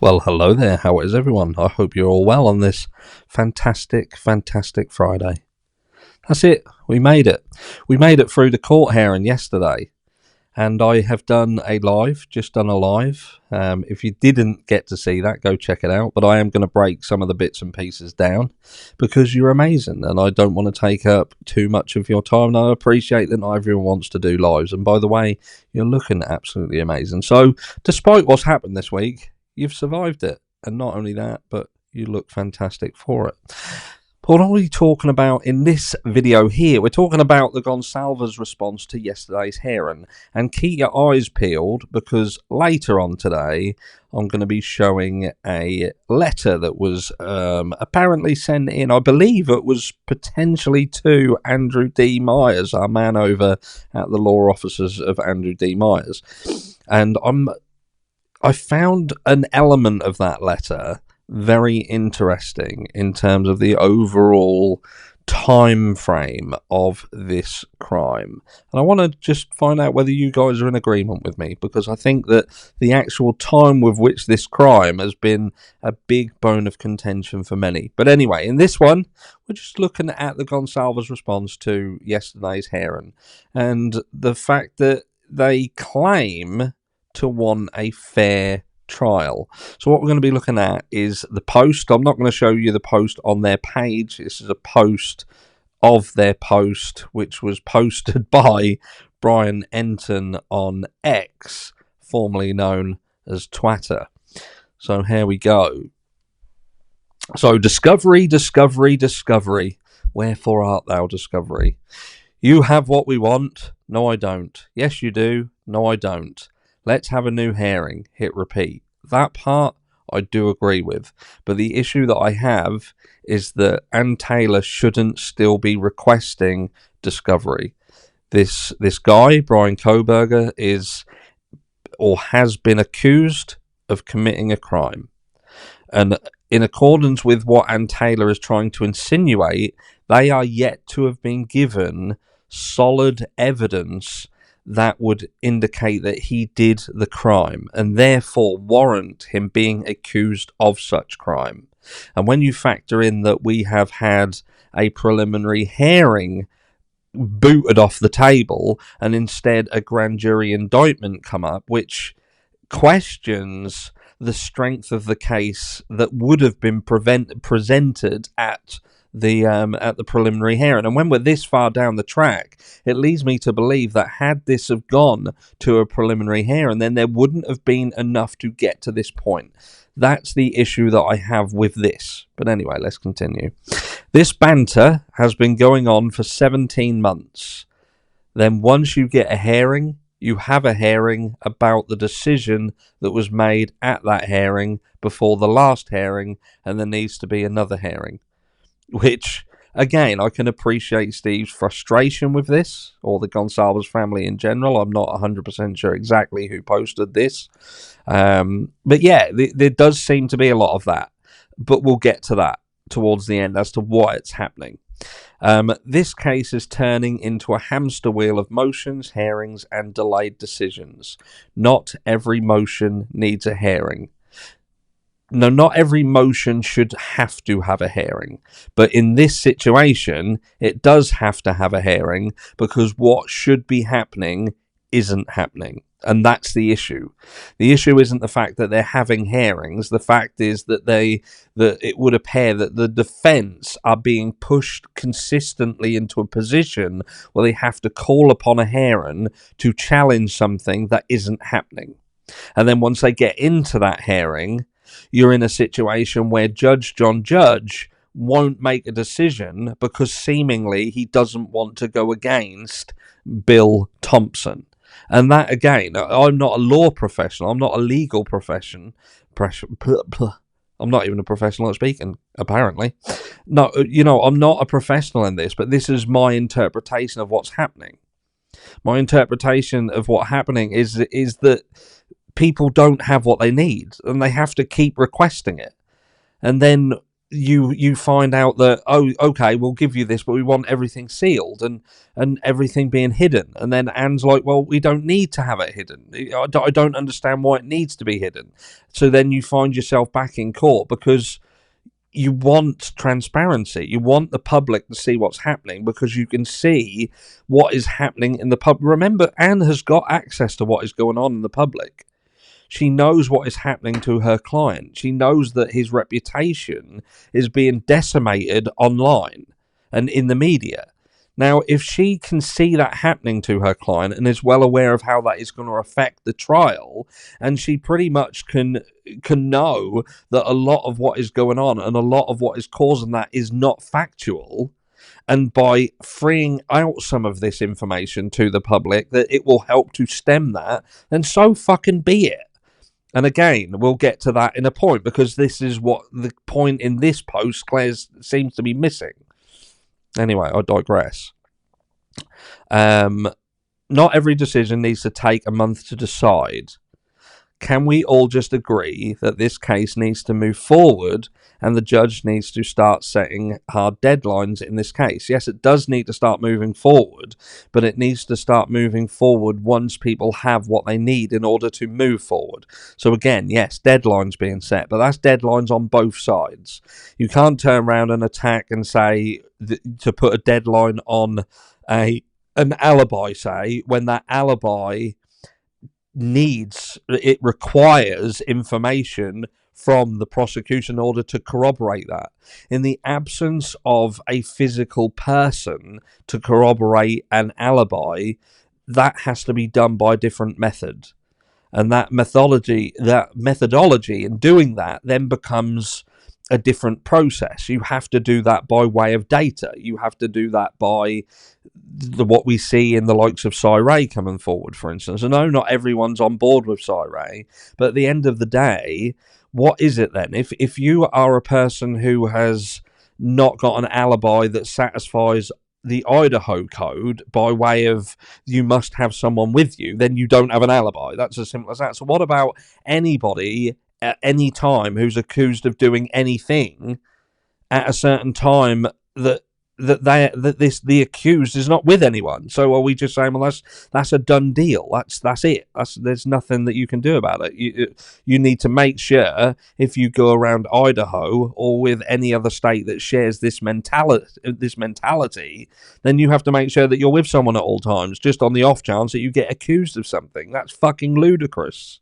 Well, hello there. How is everyone? I hope you're all well on this fantastic, fantastic Friday. That's it. We made it. We made it through the court hearing yesterday. And I have done a live, just done a live. If you didn't get to see that, go check it out. But I am going to break some of the bits and pieces down because you're amazing. And I don't want to take up too much of your time. And I appreciate that not everyone wants to do lives. And by the way, you're looking absolutely amazing. So, despite what's happened this week, you've survived it. And not only that, but you look fantastic for it. But what are we talking about in this video here? We're talking about the Goncalves response to yesterday's hearing. And keep your eyes peeled because later on today, I'm going to be showing a letter that was apparently sent in. I believe it was potentially to Andrew D. Myers, our man over at the law offices of Andrew D. Myers. And I found an element of that letter very interesting in terms of the overall time frame of this crime. And I want to just find out whether you guys are in agreement with me, because I think that the actual time with which this crime has been a big bone of contention for many. But anyway, in this one, we're just looking at the Goncalves response to yesterday's hearing and the fact that they claim to want a fair trial. So what we're going to be looking at is the post. I'm not going to show you the post on their page. This is a post of their post, which was posted by Brian Enton on X, formerly known as Twitter. So here we go. So discovery, discovery, discovery. Wherefore art thou, discovery? You have what we want. No, I don't. Yes, you do. No, I don't. Let's have a new hearing. Hit repeat. That part I do agree with. But the issue that I have is that Ann Taylor shouldn't still be requesting discovery. This guy, Brian Kohberger, is or has been accused of committing a crime. And in accordance with what Ann Taylor is trying to insinuate, they are yet to have been given solid evidence that would indicate that he did the crime and therefore warrant him being accused of such crime. And when you factor in that we have had a preliminary hearing booted off the table and instead a grand jury indictment come up, which questions the strength of the case that would have been presented at the preliminary hearing. And when we're this far down the track, it leads me to believe that had this have gone to a preliminary hearing, then there wouldn't have been enough to get to this point. That's the issue that I have with this. But anyway, let's continue. This banter has been going on for 17 months. Then once you get a hearing, you have a hearing about the decision that was made at that hearing before the last hearing, and there needs to be another hearing. Which, again, I can appreciate Steve's frustration with this, or the Goncalves family in general. I'm not 100% sure exactly who posted this. But yeah, there does seem to be a lot of that. But we'll get to that towards the end as to why it's happening. This case is turning into a hamster wheel of motions, hearings, and delayed decisions. Not every motion needs a hearing. No, not every motion should have to have a hearing. But in this situation, it does have to have a hearing because what should be happening isn't happening. And that's the issue. The issue isn't the fact that they're having hearings. The fact is that it would appear that the defense are being pushed consistently into a position where they have to call upon a hearing to challenge something that isn't happening. And then once they get into that hearing, you're in a situation where Judge John Judge won't make a decision because seemingly he doesn't want to go against Bill Thompson. And that, again, I'm not a law professional. I'm not a legal profession. I'm not even a professional at speaking, apparently. No, I'm not a professional in this, but this is my interpretation of what's happening. My interpretation of what's happening is that people don't have what they need, and they have to keep requesting it. And then you find out that, oh, okay, we'll give you this, but we want everything sealed and everything being hidden. And then Anne's like, well, we don't need to have it hidden. I don't understand why it needs to be hidden. So then you find yourself back in court because you want transparency. You want the public to see what's happening because you can see what is happening in the pub. Remember, Anne has got access to what is going on in the public. She knows what is happening to her client. She knows that his reputation is being decimated online and in the media. Now, if she can see that happening to her client and is well aware of how that is going to affect the trial, and she pretty much can know that a lot of what is going on and a lot of what is causing that is not factual, and by freeing out some of this information to the public, that it will help to stem that, then so fucking be it. And again, we'll get to that in a point, because this is what the point in this post Claire seems to be missing. Anyway, I digress. Not every decision needs to take a month to decide. Can we all just agree that this case needs to move forward and the judge needs to start setting hard deadlines in this case? Yes, it does need to start moving forward, but it needs to start moving forward once people have what they need in order to move forward. So again, yes, deadlines being set, but that's deadlines on both sides. You can't turn around and attack and say to put a deadline on an alibi, say, when that alibi requires information from the prosecution in order to corroborate that. In the absence of a physical person to corroborate an alibi, that has to be done by a different method. And that methodology in doing that then becomes a different process. You have to do that by way of data. You have to do that by what we see in the likes of Cy coming forward, for instance. I know not everyone's on board with Cy, but at the end of the day, what is it then? If you are a person who has not got an alibi that satisfies the Idaho code by way of you must have someone with you, then you don't have an alibi. That's as simple as that. So what about anybody at any time who's accused of doing anything at a certain time that the accused is not with anyone? So are we just saying, well, that's a done deal? That's it. There's nothing that you can do about it. You need to make sure, if you go around Idaho or with any other state that shares this mentality, then you have to make sure that you're with someone at all times, just on the off chance that you get accused of something. That's fucking ludicrous.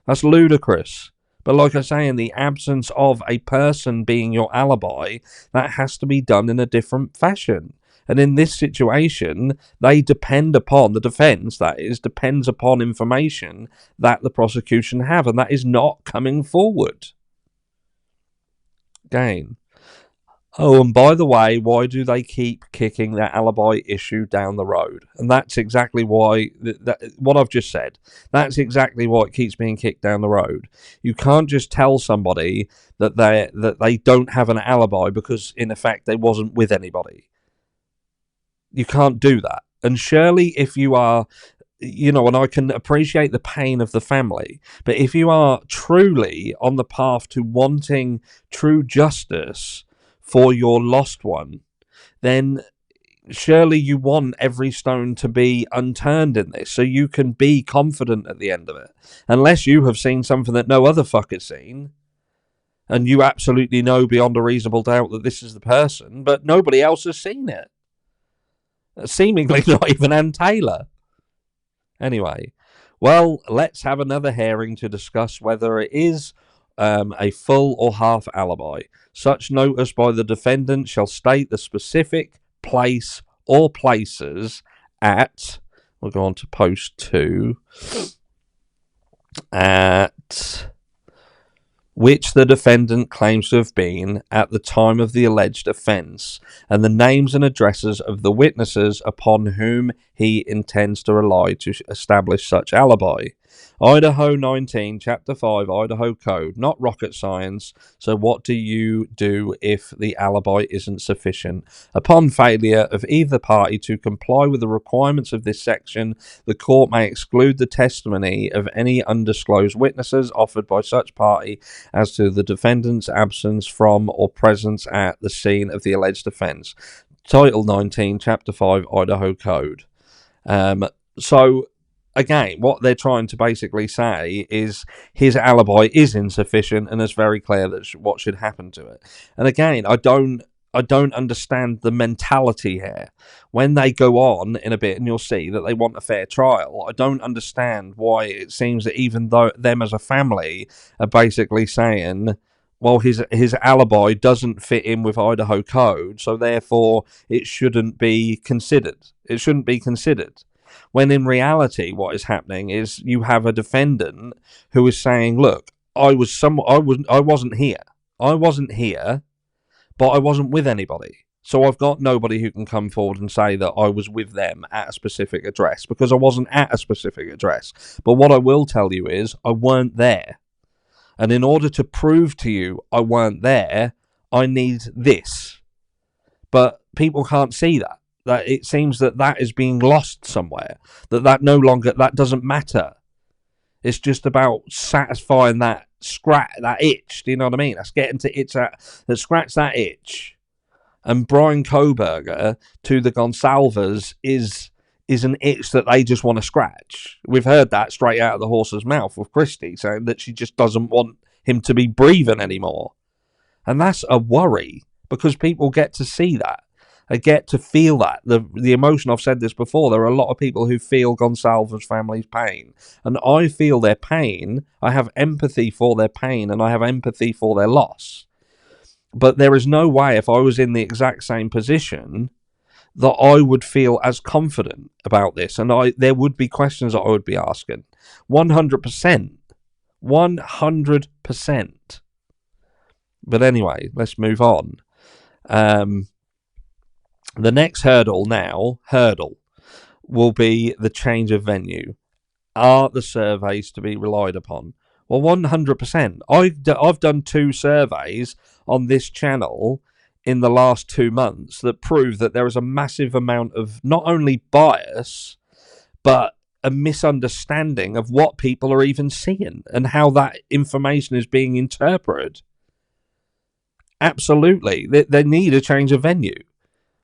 That's ludicrous. But like I say, in the absence of a person being your alibi, that has to be done in a different fashion. And in this situation, they depend upon, the defence, that is, depends upon information that the prosecution have, and that is not coming forward. Again. Oh, and by the way, why do they keep kicking that alibi issue down the road? And that's exactly why, what I've just said, that's exactly why it keeps being kicked down the road. You can't just tell somebody that they don't have an alibi because, in effect, they wasn't with anybody. You can't do that. And surely if you are, and I can appreciate the pain of the family, but if you are truly on the path to wanting true justice for your lost one, then surely you want every stone to be unturned in this, so you can be confident at the end of it. Unless you have seen something that no other fuck has seen, and you absolutely know beyond a reasonable doubt that this is the person, but nobody else has seen it. Seemingly not even Ann Taylor. Anyway, well, let's have another hearing to discuss whether it is a full or half alibi. Such notice by the defendant shall state the specific place or places at, we'll go on to post 2, at which the defendant claims to have been at the time of the alleged offence, and the names and addresses of the witnesses upon whom he intends to rely to establish such alibi. Idaho 19, Chapter 5, Idaho Code, not rocket science. So what do you do if the alibi isn't sufficient? Upon failure of either party to comply with the requirements of this section, the court may exclude the testimony of any undisclosed witnesses offered by such party as to the defendant's absence from or presence at the scene of the alleged offence. Title 19, Chapter 5, Idaho Code. So, again, what they're trying to basically say is his alibi is insufficient, and it's very clear that what should happen to it. And again, I don't understand the mentality here. When they go on in a bit, and you'll see that they want a fair trial, I don't understand why it seems that even though them as a family are basically saying, well, his alibi doesn't fit in with Idaho Code, so therefore it shouldn't be considered. It shouldn't be considered. When in reality, what is happening is you have a defendant who is saying, "Look, I wasn't here. I wasn't here, but I wasn't with anybody. So I've got nobody who can come forward and say that I was with them at a specific address because I wasn't at a specific address. But what I will tell you is I weren't there. And in order to prove to you I weren't there, I need this." But people can't see that. That it seems that is being lost somewhere. That doesn't matter. It's just about satisfying that itch. Do you know what I mean? That's getting to scratch that itch. And Brian Koberger to the Goncalves is an itch that they just want to scratch. We've heard that straight out of the horse's mouth with Christie, saying that she just doesn't want him to be breathing anymore. And that's a worry, because people get to see that. They get to feel that. The emotion, I've said this before, there are a lot of people who feel Goncalves' family's pain. And I feel their pain. I have empathy for their pain, and I have empathy for their loss. But there is no way, if I was in the exact same position, that I would feel as confident about this. And there would be questions that I would be asking. 100%. 100%. But anyway, let's move on. The next hurdle will be the change of venue. Are the surveys to be relied upon? Well, 100%. I've done 2 surveys on this channel in the last 2 months that prove that there is a massive amount of not only bias, but a misunderstanding of what people are even seeing and how that information is being interpreted. Absolutely. They need a change of venue.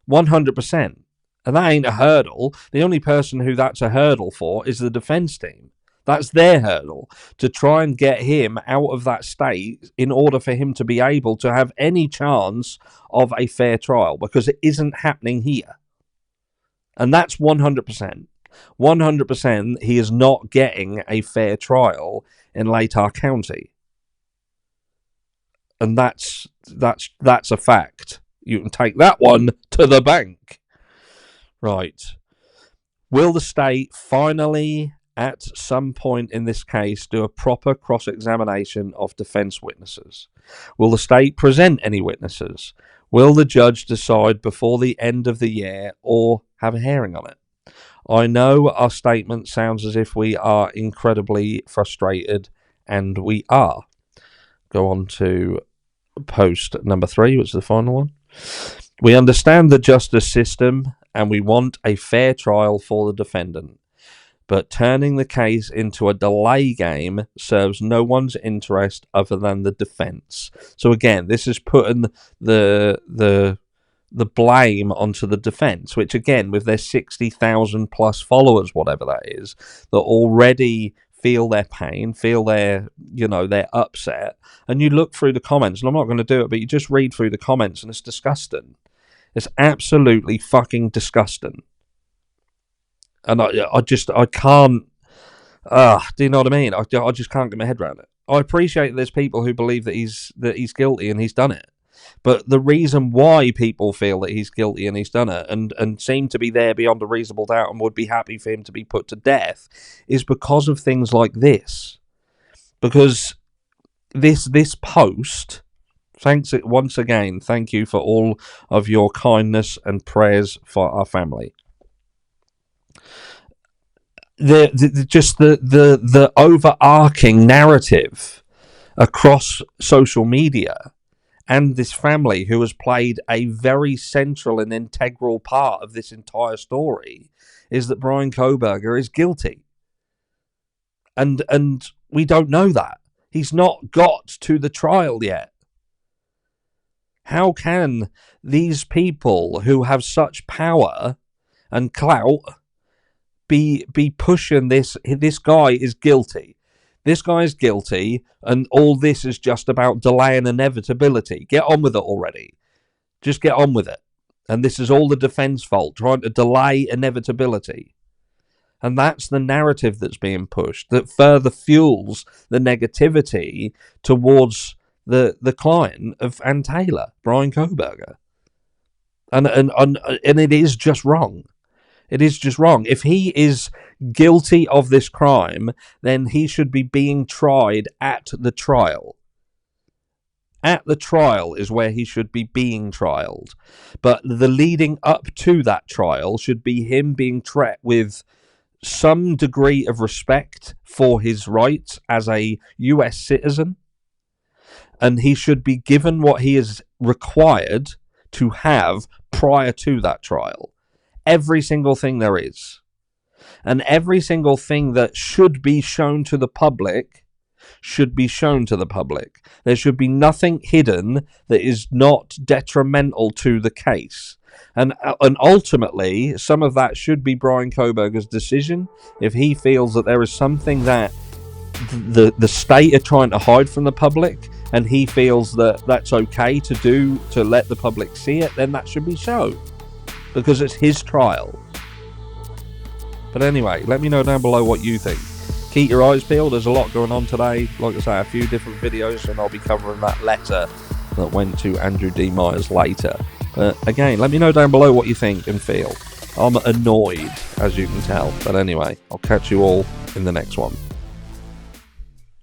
100%. And that ain't a hurdle. The only person who that's a hurdle for is the defence team. That's their hurdle, to try and get him out of that state in order for him to be able to have any chance of a fair trial, because it isn't happening here. And that's 100%. 100% he is not getting a fair trial in Latah County. And that's a fact. You can take that one to the bank. Right. Will the state finally, at some point in this case, do a proper cross-examination of defence witnesses? Will the state present any witnesses? Will the judge decide before the end of the year, or have a hearing on it? I know our statement sounds as if we are incredibly frustrated, and we are. Go on to post number 3, which is the final one. We understand the justice system and we want a fair trial for the defendant. But turning the case into a delay game serves no one's interest other than the defence. So again, this is putting the blame onto the defence, which again, with their 60,000 plus followers, whatever that is, that already feel their pain, feel their upset. And you look through the comments, and I'm not going to do it, but you just read through the comments, and it's disgusting. It's absolutely fucking disgusting. And I can't. Do you know what I mean? I just can't get my head around it. I appreciate there's people who believe that he's guilty and he's done it, but the reason why people feel that he's guilty and he's done it and seem to be there beyond a reasonable doubt and would be happy for him to be put to death is because of things like this. Because this post. Thanks once again. Thank you for all of your kindness and prayers for our family. the overarching narrative across social media and this family, who has played a very central and integral part of this entire story, is that Brian Kohberger is guilty. And we don't know that. He's not got to the trial yet. How can these people who have such power and clout be pushing this? This guy is guilty. This guy is guilty, and all this is just about delaying inevitability. Get on with it already. Just get on with it. And this is all the defense fault, trying to delay inevitability. And that's the narrative that's being pushed, that further fuels the negativity towards the client of Ann Taylor, Brian Kohberger. And it is just wrong. It is just wrong. If he is guilty of this crime, then he should be being tried at the trial. At the trial is where he should be being trialed. But the leading up to that trial should be him being treated with some degree of respect for his rights as a US citizen. And he should be given what he is required to have prior to that trial. Every single thing there is. And every single thing that should be shown to the public should be shown to the public. There should be nothing hidden that is not detrimental to the case. And ultimately, some of that should be Brian Kohberger's decision. If he feels that there is something that the state are trying to hide from the public, and he feels that that's okay to do, to let the public see it, then that should be shown. Because it's his trial. But anyway, let me know down below what you think. Keep your eyes peeled. There's a lot going on today. Like I say, a few different videos, and I'll be covering that letter that went to Andrew D. Myers later. Again, let me know down below what you think and feel. I'm annoyed, as you can tell. But anyway, I'll catch you all in the next one.